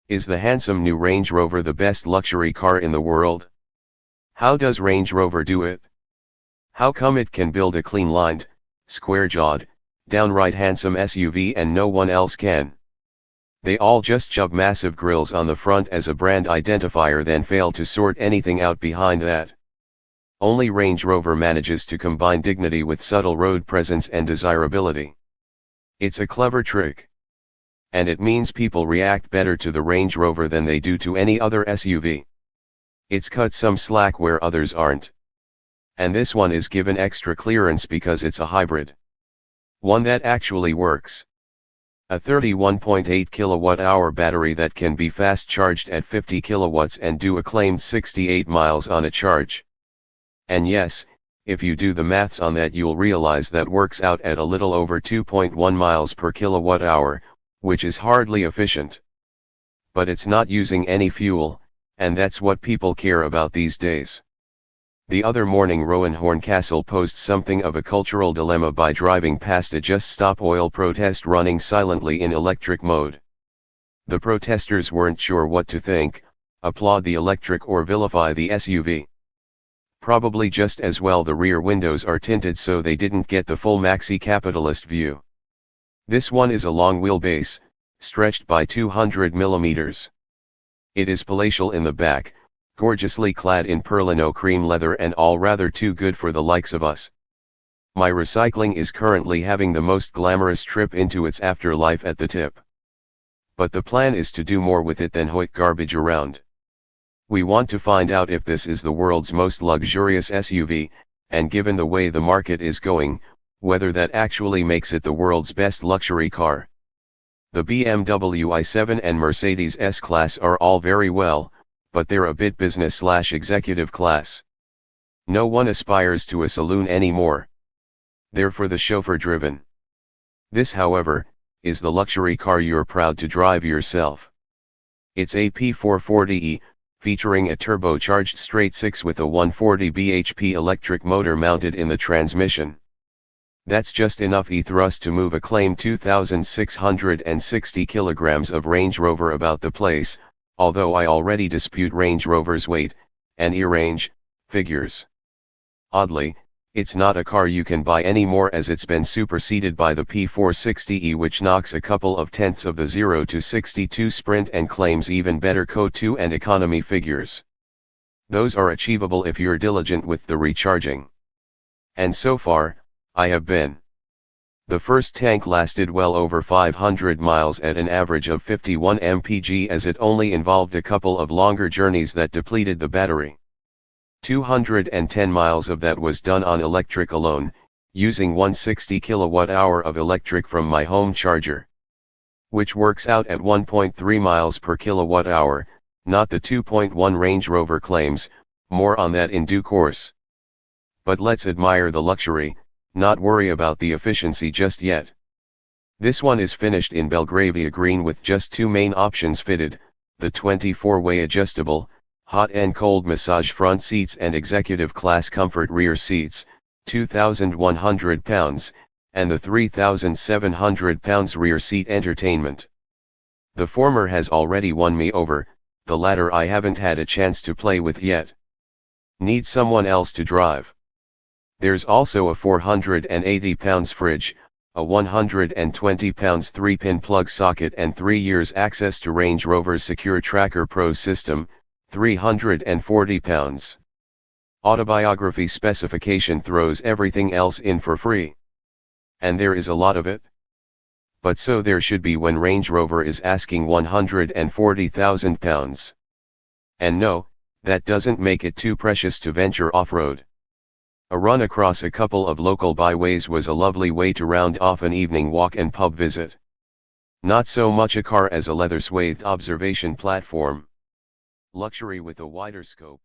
Is the handsome new Range Rover the best luxury car in the world? How does Range Rover do it? How come it can build a clean-lined, square-jawed, downright handsome SUV and no one else can? They all just shove massive grills on the front as a brand identifier, then fail to sort anything out behind that. Only Range Rover manages to combine dignity with subtle road presence and desirability. It's a clever trick. And it means people react better to the Range Rover than they do to any other SUV. It's cut some slack where others aren't. And this one is given extra clearance because it's a hybrid. One that actually works. A 31.8 kilowatt-hour battery that can be fast charged at 50 kilowatts and do a claimed 68 miles on a charge. And yes, if you do the maths on that, you'll realize that works out at a little over 2.1 miles per kilowatt-hour, which is hardly efficient. But it's not using any fuel, and that's what people care about these days. The other morning Rowan Horncastle posed something of a cultural dilemma by driving past a Just Stop Oil protest running silently in electric mode. The protesters weren't sure what to think, applaud the electric or vilify the SUV. Probably just as well the rear windows are tinted so they didn't get the full maxi-capitalist view. This one is a long wheelbase, stretched by 200 millimeters. It is palatial in the back, gorgeously clad in Perlino cream leather and all rather too good for the likes of us. My recycling is currently having the most glamorous trip into its afterlife at the tip. But the plan is to do more with it than hoik garbage around. We want to find out if this is the world's most luxurious SUV, and given the way the market is going, whether that actually makes it the world's best luxury car. The BMW i7 and Mercedes S-Class are all very well, but they're a bit business/executive class. No one aspires to a saloon anymore. They're for the chauffeur-driven. This, however, is the luxury car you're proud to drive yourself. It's a P440e, featuring a turbocharged straight-six with a 140 bhp electric motor mounted in the transmission. That's just enough e-thrust to move a claimed 2,660 kilograms of Range Rover about the place, although I already dispute Range Rover's weight and e-range figures. Oddly, it's not a car you can buy anymore, as it's been superseded by the P460e, which knocks a couple of tenths of the 0 to 62 sprint and claims even better CO2 and economy figures. Those are achievable if you're diligent with the recharging. And so far, I have been. The first tank lasted well over 500 miles at an average of 51 mpg, as it only involved a couple of longer journeys that depleted the battery. 210 miles of that was done on electric alone, using 160 kilowatt-hour of electric from my home charger. Which works out at 1.3 miles per kilowatt-hour, not the 2.1 Range Rover claims, more on that in due course. But let's admire the luxury, not worry about the efficiency just yet. This one is finished in Belgravia green with just two main options fitted, the 24-way adjustable, hot and cold massage front seats and executive class comfort rear seats, 2,100 pounds, and the 3,700 pounds rear seat entertainment. The former has already won me over, the latter I haven't had a chance to play with yet. Need someone else to drive. There's also a 480 pounds fridge, a 120 pounds 3-pin plug socket and 3 years access to Range Rover's Secure Tracker Pro system, 340 pounds. Autobiography specification throws everything else in for free. And there is a lot of it. But so there should be when Range Rover is asking 140,000 pounds. And no, that doesn't make it too precious to venture off-road. A run across a couple of local byways was a lovely way to round off an evening walk and pub visit. Not so much a car as a leather-swathed observation platform. Luxury with a wider scope.